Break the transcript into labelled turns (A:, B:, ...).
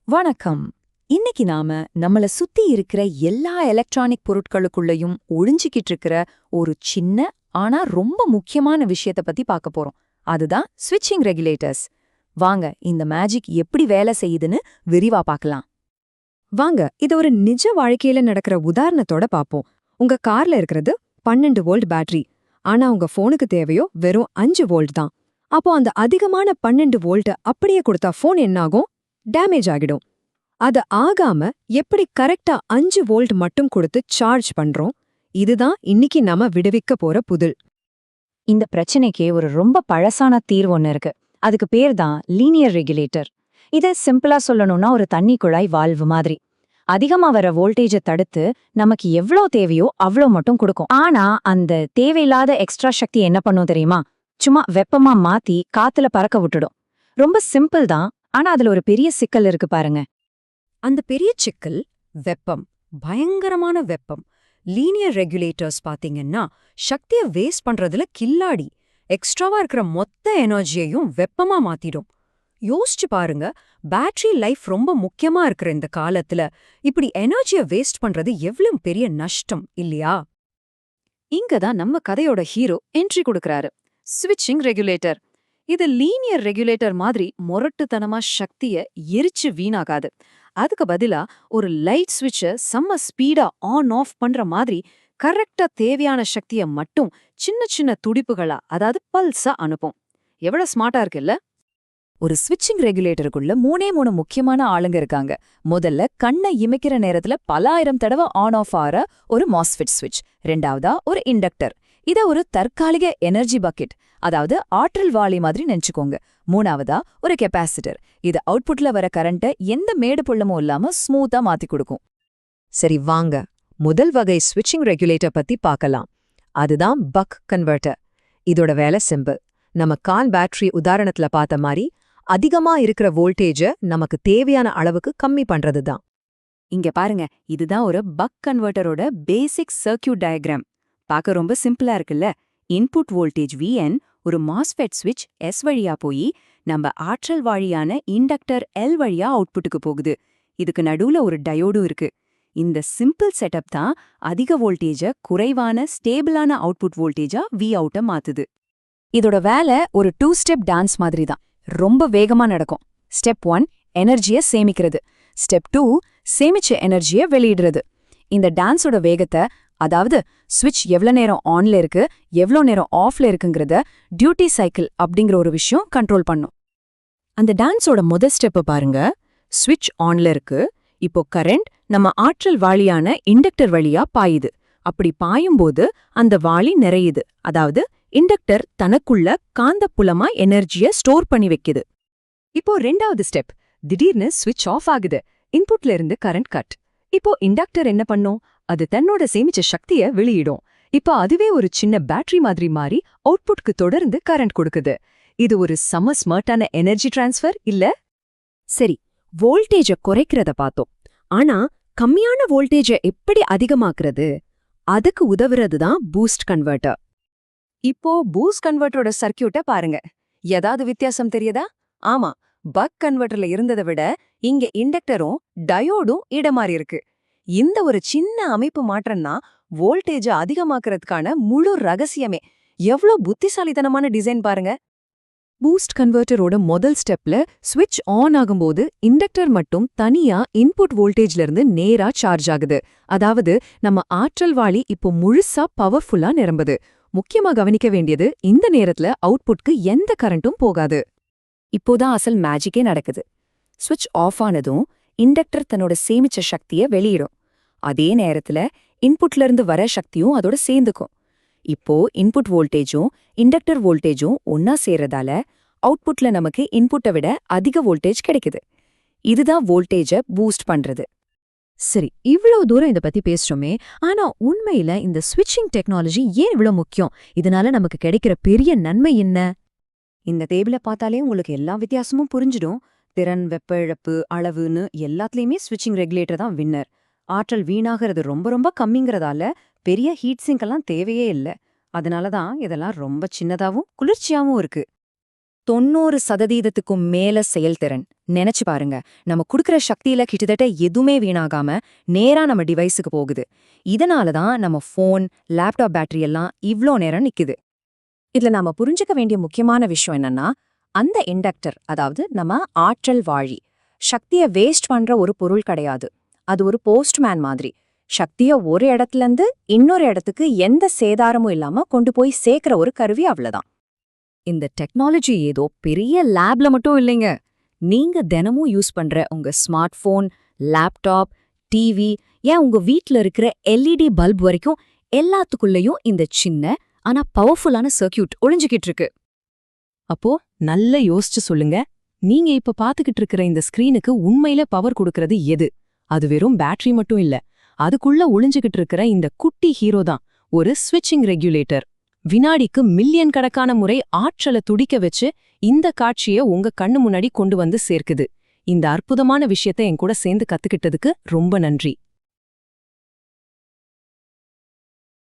A: வணக்கம். இன்னைக்கு நாம நம்மள சுத்தி இருக்கிற எல்லா எலக்ட்ரானிக் பொருட்களுக்குள்ளயும் ஒளிஞ்சிக்கிட்டு இருக்கிற ஒரு சின்ன ஆனா ரொம்ப முக்கியமான விஷயத்த பத்தி பார்க்க போறோம். அதுதான் ஸ்விட்சிங் ரெகுலேட்டர்ஸ். வாங்க இந்த மேஜிக் எப்படி வேலை செய்யுதுன்னு விரிவா பார்க்கலாம்.
B: வாங்க இத ஒரு நிஜ வாழ்க்கையில நடக்கிற உதாரணத்தோட பாப்போம். உங்க கார்ல இருக்கிறது 12 வோல்ட் பேட்டரி. ஆனா உங்க போனுக்கு தேவையோ வெறும் 5 வோல்ட் தான். அப்போ அந்த அதிகமான 12 வோல்ட் அப்படியே கொடுத்தா போன் என்னாகும்? டேமேஜ் ஆகிடும். அது ஆகாம எப்படி கரெக்டா 5 வோல்ட் மட்டும் கொடுத்து சார்ஜ் பண்றோம்? இதுதான் இன்னைக்கு நாம விடுவிக்க போற புதில்.
A: இந்த பிரச்சனைக்கு ஒரு ரொம்ப பழசான தீர்வு ஒன்னு இருக்கு. அதுக்கு பேர் தான் லீனியர் ரெகுலேட்டர். இத சிம்பிளா சொல்லணும்னா ஒரு தண்ணி குழாய் வால்வு மாதிரி. அதிகமா வர வோல்டேஜை தடுத்து நமக்கு எவ்ளோ தேவையோ அவ்ளோ மட்டும் கொடுக்கும். ஆனா அந்த தேவையில்லாத எக்ஸ்ட்ரா சக்தி என்ன பண்ணும் தெரியுமா? சும்மா வெப்பமா மாத்தி காத்துல பறக்க விட்டுடும். ரொம்ப சிம்பிள் தான், ஆனா அதுல ஒரு பெரிய சிக்கல் இருக்கு பாருங்க.
B: அந்த பெரிய சிக்கல் வெப்பம். பயங்கரமான வெப்பம். லீனியர் ரெகுலேட்டர்ஸ் பாத்தீங்கன்னா சக்தியை வேஸ்ட் பண்றதுல கில்லாடி. எக்ஸ்ட்ராவா இருக்கிற மொத்த எனர்ஜியையும் வெப்பமா மாத்திடும். யோசிச்சு பாருங்க, பேட்டரி லைஃப் ரொம்ப முக்கியமா இருக்கிற இந்த காலத்துல இப்படி எனர்ஜியை வேஸ்ட் பண்றது எவ்வளவு பெரிய நஷ்டம் இல்லையா?
A: இங்கதான் நம்ம கதையோட ஹீரோ என்ட்ரி கொடுக்கறாரு. ஸ்விட்சிங் ரெகுலேட்டர். இது லீனியர் ரெகுலேட்டர் மாதிரி மொரட்டுத்தனமா சக்திய எரிச்சு வீணாகாது. அதுக்கு பதிலா ஒரு லைட் ஸ்விட்ச செம்ம ஸ்பீடா ஆன் ஆஃப் பண்ற மாதிரி கரெக்டா தேவையான சக்திய மட்டும் சின்ன சின்ன துடிப்புகளா, அதாவது பல்ஸா அனுப்பும். எவ்வளவு ஸ்மார்ட்டா இருக்குல்ல? ஒரு ஸ்விட்சிங் ரெகுலேட்டருக்குள்ள மூணு முக்கியமான ஆளுங்க இருக்காங்க. முதல்ல கண்ணை இமைக்கிற நேரத்துல பல ஆயிரம் தடவை ஆன் ஆஃப் ஆற ஒரு மாஸ்ஃபெட் ஸ்விட்ச். ரெண்டாவதா ஒரு இண்டக்டர். இத ஒரு தற்காலிக எனர்ஜி பக்கெட், அதாவது ஆற்றல் வாளி மாதிரி நினைச்சுக்கோங்க. மூணாவதா ஒரு கெப்பாசிட்டர். இது அவுட்புட்ல வர கரண்ட்டை எந்த மேடு பள்ளமும் இல்லாம ஸ்மூத்தா மாத்தி கொடுக்கும்.
B: சரி வாங்க, முதல் வகை ஸ்விட்சிங் ரெகுலேட்டர் பத்தி பார்க்கலாம். அதுதான் பக் கன்வெர்ட்டர். இதோட வேலை சிம்பிள். நம்ம கால் பேட்டரி உதாரணத்துல பார்த்த மாதிரி அதிகமா இருக்கிற வோல்டேஜ நமக்கு தேவையான அளவுக்கு கம்மி பண்றதுதான்.
A: இங்க பாருங்க, இதுதான் ஒரு பக் கன்வெர்ட்டரோட பேசிக் சர்க்யூட் டயக்ராம். பார்க்க ரொம்ப சிம்பிளா இருக்குல்ல? இன்புட் வோல்டேஜ் Vn ஒரு மாஸ்ஃபெட் ஸ்விட்ச் S வழியா போய் நம்ம ஆற்றல் வாழியான இண்டக்டர் L வழியா அவுட்புட்டுக்கு போகுது. இதுக்கு நடுவுல ஒரு டயோடும் இருக்கு. இந்த சிம்பிள் செட்டப் தான் அதிக வோல்டேஜ குறைவான ஸ்டேபிளான அவுட்புட் வோல்டேஜா Vout மாத்துது. இதோட வேலை ஒரு 2 ஸ்டெப் டான்ஸ் மாதிரி தான். ரொம்ப வேகமா நடக்கும். ஸ்டெப் 1 எனர்ஜியை சேமிக்கிறது. ஸ்டெப் 2 சேமிச்ச எனர்ஜியை வெளியிடுறது. இந்த டான்ஸோட வேகத்தை, அதாவது ஸ்விட்ச் எவ்வளோ நேரம் ஆன்ல இருக்கு எவ்வளோ நேரம் ஆஃப்ல இருக்குங்கிறத டியூட்டி சைக்கிள் அப்படிங்கிற ஒரு விஷயம் கண்ட்ரோல் பண்ணும்.
B: அந்த டான்ஸோட முதல் ஸ்டெப் பாருங்க. ஸ்விட்ச் ஆன்ல இருக்கு. இப்போ கரண்ட் நம்ம ஆற்றல் வாளியான இண்டக்டர் வழியா பாயுது. அப்படி பாயும்போது அந்த வாளி நிறையுது. அதாவது இண்டக்டர் தனக்குள்ள காந்தப்புலமா எனர்ஜியை ஸ்டோர் பண்ணி வைக்குது. இப்போ ரெண்டாவது ஸ்டெப். திடீர்னு ஸ்விட்ச் ஆஃப் ஆகுது. இன்புட்ல இருந்து கரண்ட் கட். இப்போ இண்டக்டர் என்ன பண்ணும்? அது தன்னோட சேமிச்ச சக்திய வெளியிடும். இப்போ அதுவே ஒரு சின்ன பேட்டரி மாதிரி மாறி அவுட்புட்க்கு தொடர்ந்து கரண்ட் கொடுக்குது. இது ஒரு செம ஸ்மார்ட்டான எனர்ஜி டிரான்ஸ்ஃபர் இல்ல? சரி, வோல்டேஜ குறைக்கிறத பார்த்தோம். ஆனா கம்மியான வோல்டேஜ எப்படி அதிகமாக்குறது? அதுக்கு உதவுறது தான் பூஸ்ட் கன்வெர்ட்டர்.
A: இப்போ பூஸ்ட் கன்வெர்ட்டரோட சர்க்கியூட்டை பாருங்க. ஏதாவது வித்தியாசம் தெரியுதா? ஆமா, பக் கன்வெர்ட்டர்ல இருந்ததை விட இங்க இண்டக்டரும் டயோடும் இடமாறி இருக்கு. இந்த ஒரு சின்ன அமைப்பு மாற்றம்னா வோல்டேஜ அதிகமாக்குறதுக்கான முழு ரகசியமே. எவ்ளோ புத்திசாலித்தனமான டிசைன் பாருங்க.
B: பூஸ்ட் கன்வெர்ட்டரோட முதல் ஸ்டெப்ல ஸ்விட்ச் ஆன் ஆகும்போது இண்டக்டர் மட்டும் தனியா இன்புட் வோல்டேஜ்ல இருந்து நேரா சார்ஜ் ஆகுது. அதாவது நம்ம ஆற்றல் வாளி இப்போ முழுசா பவர்ஃபுல்லா நிரம்புது. முக்கியமா கவனிக்க வேண்டியது, இந்த நேரத்துல அவுட்புட்க்கு எந்த கரண்ட்டும் போகாது.
A: இப்போதான் அசல் மேஜிக்கே நடக்குது. ஸ்விட்ச் ஆஃப் ஆனதும் இண்டக்டர் தன்னோட சேமிச்ச சக்தியை வெளியிடும். அதே நேரத்துல இன்புட்ல இருந்து வர சக்தியும் அதோட சேர்ந்துக்கும். இப்போ இன்புட் வோல்டேஜும் இண்டக்டர் வோல்டேஜும் ஒன்னா சேர்றதால அவுட்புட்ல நமக்கு இன்புட்டை விட அதிக வோல்டேஜ் கிடைக்குது. இதுதான் வோல்டேஜ பூஸ்ட் பண்றது.
B: சரி, இவ்வளவு தூரம் இத பத்தி பேசுறோமே, ஆனா உண்மையில இந்த ஸ்விட்சிங் டெக்னாலஜி ஏன் இவ்வளவு முக்கியம்? இதனால நமக்கு கிடைக்கிற பெரிய நன்மை என்ன?
A: இந்த டேபிள பார்த்தாலே உங்களுக்கு எல்லா வித்தியாசமும் புரிஞ்சிடும். திறன், வெப்ப இழப்பு, அளவுன்னு எல்லாத்துலயுமே ஸ்விட்சிங் ரெகுலேட்டர் தான் வின்னர். ஆற்றல் வீணாகிறது ரொம்ப ரொம்ப கம்மிங்கிறதால பெரிய ஹீட் சிங்க் எல்லாம் தேவையே இல்ல. அதனால தான் இதெல்லாம் ரொம்ப சின்னதாவும் குளிர்ச்சியாவும் இருக்கு. 90% மேல செயல்திறன். நினைச்சு பாருங்க, நம்ம குடுக்கிற சக்தியில கிட்டத்தட்ட எதுவுமே வீணாகாம நேரா நம்ம டிவைஸுக்கு போகுது. இதனால தான் நம்ம ஃபோன், லேப்டாப் பேட்டரி எல்லாம் இவ்ளோ நேரம் நிக்குது.
B: இதுல நாம புரிஞ்சுக்க வேண்டிய முக்கியமான விஷயம் என்னன்னா, அந்த இண்டக்டர், அதாவது நம்ம ஆற்றல் வாழி, சக்திய வேஸ்ட் பண்ற ஒரு பொருள் கிடையாது. அது ஒரு போஸ்ட்மேன் மாதிரி. சக்திய ஒரு இடத்துல இருந்து இன்னொரு இடத்துக்கு எந்த சேதாரமும் இல்லாம கொண்டு போய் சேர்க்கிற ஒரு கருவி, அவ்வளவுதான்.
A: இந்த டெக்னாலஜி ஏதோ பெரிய லேப்ல மட்டும் இல்லைங்க. நீங்க தினமும் யூஸ் பண்ற உங்க ஸ்மார்ட் போன், லேப்டாப், டிவி, ஏன் உங்க வீட்ல இருக்கிற எல்இடி பல்ப் வரைக்கும் எல்லாத்துக்குள்ளேயும் இந்த சின்ன ஆனா பவர்ஃபுல்லான சர்க்யூட் ஒளிஞ்சுக்கிட்டு இருக்கு.
B: அப்போ நல்லா யோசிச்சு சொல்லுங்க, நீங்க இப்ப பாத்துக்கிட்டு இருக்கிற இந்த ஸ்கிரீனுக்கு உண்மையில பவர் கொடுக்கறது எது? அது வெறும் பேட்டரி மட்டும் இல்ல, அதுக்குள்ள ஒளிஞ்சுகிட்டு இருக்கிற இந்த குட்டி ஹீரோ தான் ஒரு ஸ்விட்சிங் ரெகுலேட்டர். வினாடிக்கு மில்லியன் கணக்கான முறை ஆற்றலை துடிக்க வச்சு இந்த காட்சியை உங்க கண்ணு முன்னாடி கொண்டு வந்து சேர்க்குது. இந்த அற்புதமான விஷயத்தை என் கூட சேர்ந்து கத்துக்கிட்டதுக்கு ரொம்ப நன்றி.